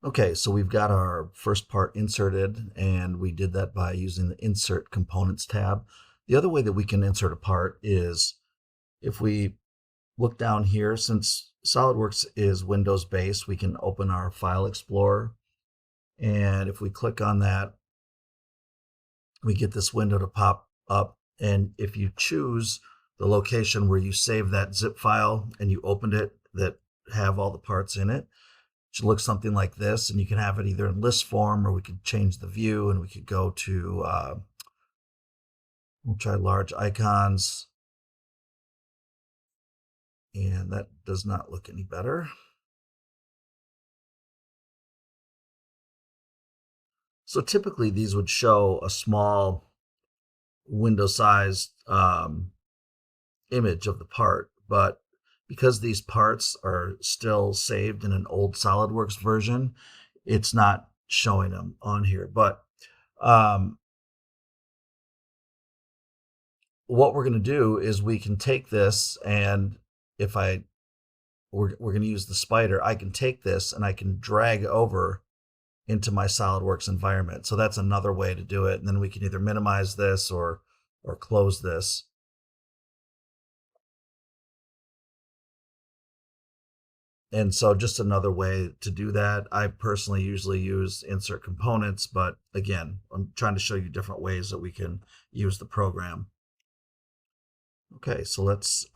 Okay, so we've got our first part inserted, and we did that by using the Insert Components tab. The other way that we can insert a part is if we look down here, since SolidWorks is Windows-based, we can open our File Explorer, and if we click on that, we get this window to pop up, and if you choose the location where you save that zip file and you opened it that have all the parts in it, should look something like this, and you can have it either in list form, or we could change the view, and we could go to we'll try large icons, and that does not look any better. So typically these would show a small window sized image of the part, but because these parts are still saved in an old SolidWorks version, it's not showing them on here. But um, what we're going to do is we can take this, and if we're going to use the spider, I can take this and I can drag over into my SolidWorks environment. So that's another way to do it. And then we can either minimize this or close this. And so just another way to do that. I personally usually use insert components, but again, I'm trying to show you different ways that we can use the program. Okay, so let's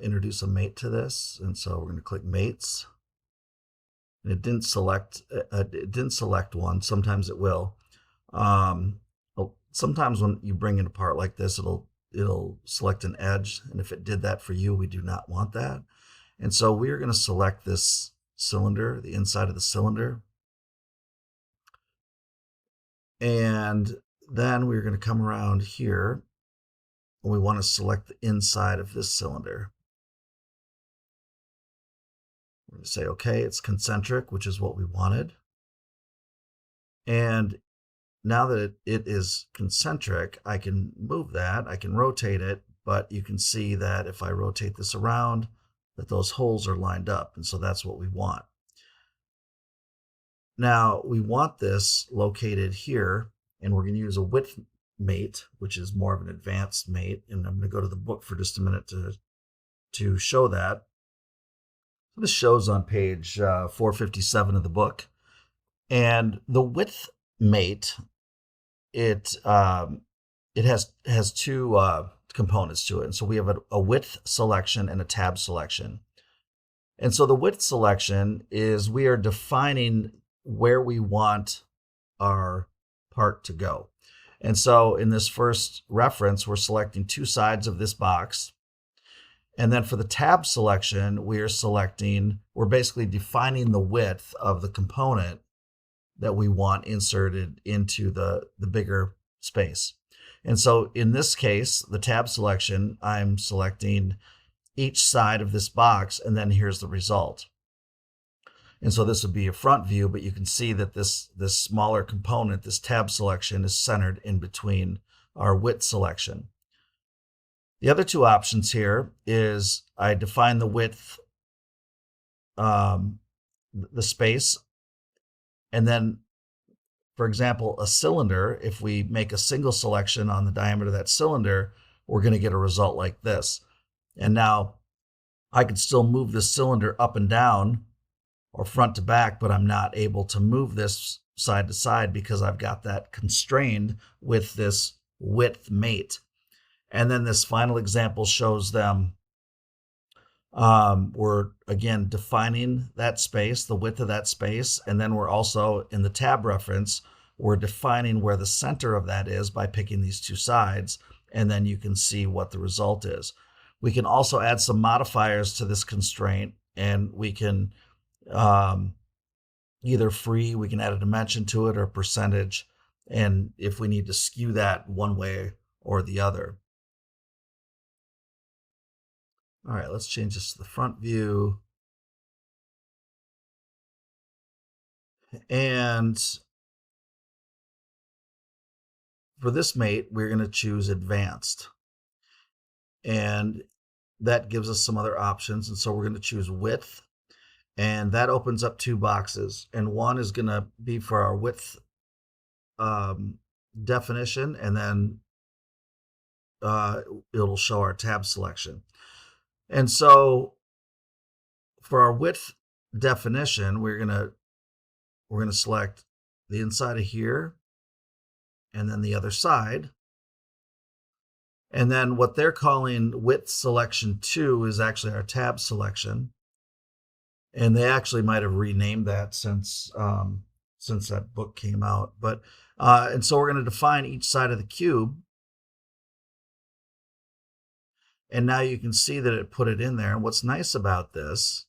introduce a mate to this. And so we're going to click mates. And it didn't select one. Sometimes it will. Sometimes when you bring it apart like this, it'll select an edge. And if it did that for you, we do not want that. And so we're going to select this cylinder, the inside of the cylinder. And then we're going to come around here and we want to select the inside of this cylinder. We're going to say, okay, it's concentric, which is what we wanted. And now that it is concentric, I can move that, I can rotate it, but you can see that if I rotate this around, that those holes are lined up, and so that's what we want. Now, we want this located here, and we're going to use a width mate, which is more of an advanced mate, and I'm going to go to the book for just a minute to show that. So this shows on page 457 of the book, and the width mate, it it has two components to it. And so we have a width selection and a tab selection. And so the width selection is we are defining where we want our part to go. And so in this first reference, we're selecting two sides of this box. And then for the tab selection, we're basically defining the width of the component that we want inserted into the bigger space. And so in this case, the tab selection, I'm selecting each side of this box, and then here's the result. And so this would be a front view, but you can see that this smaller component, this tab selection, is centered in between our width selection. The other two options here is I define the width, the space, and then, for example, a cylinder, if we make a single selection on the diameter of that cylinder, we're going to get a result like this. And now I can still move this cylinder up and down or front to back, but I'm not able to move this side to side because I've got that constrained with this width mate. And then this final example shows them we're again defining that space, the width of that space, and then we're also in the tab reference, we're defining where the center of that is by picking these two sides, and then you can see what the result is. We can also add some modifiers to this constraint, and we can either we can add a dimension to it or a percentage, and if we need to skew that one way or the other. All right, let's change this to the front view. And for this mate, we're going to choose advanced. And that gives us some other options. And so we're going to choose width. and that opens up two boxes. And one is going to be for our width definition, and then uh, it'll show our tab selection. And so for our width definition, we're gonna select the inside of here and then the other side. And then what they're calling width selection 2 is actually our tab selection. And they actually might have renamed that since that book came out. But and so we're going to define each side of the cube. And now you can see that it put it in there. And what's nice about this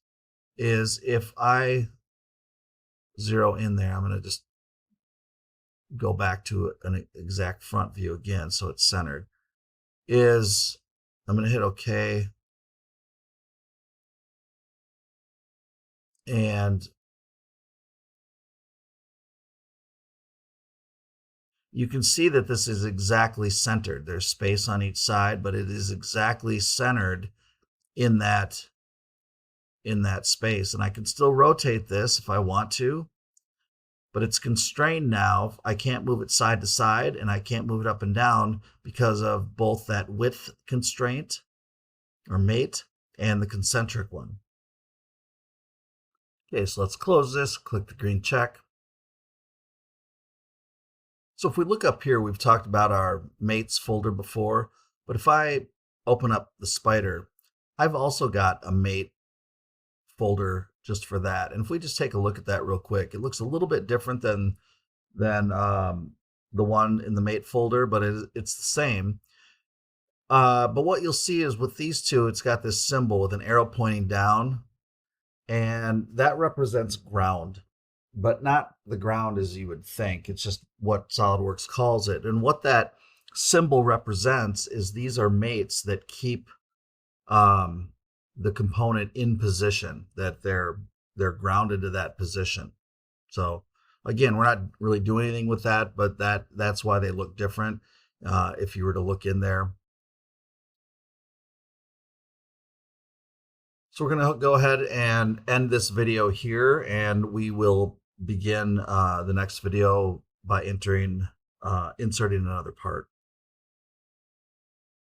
is if I zero in there, I'm going to just go back to an exact front view again so it's centered, is I'm going to hit OK. And you can see that this is exactly centered. There's space on each side, but it is exactly centered in that space. And I can still rotate this if I want to, but it's constrained now. I can't move it side to side, and I can't move it up and down because of both that width constraint or mate and the concentric one. Okay, so let's close this, click the green check. So if we look up here, we've talked about our mates folder before, but if I open up the spider, I've also got a mate folder just for that. And if we just take a look at that real quick, it looks a little bit different than the one in the mate folder, but it's the same. But what you'll see is with these two, it's got this symbol with an arrow pointing down, and that represents ground, but not the ground as you would think. It's just what SolidWorks calls it. And what that symbol represents is these are mates that keep the component in position, that they're grounded to that position. So again, we're not really doing anything with that, but that's why they look different if you were to look in there. So we're going to go ahead and end this video here, and we will begin the next video by inserting another part.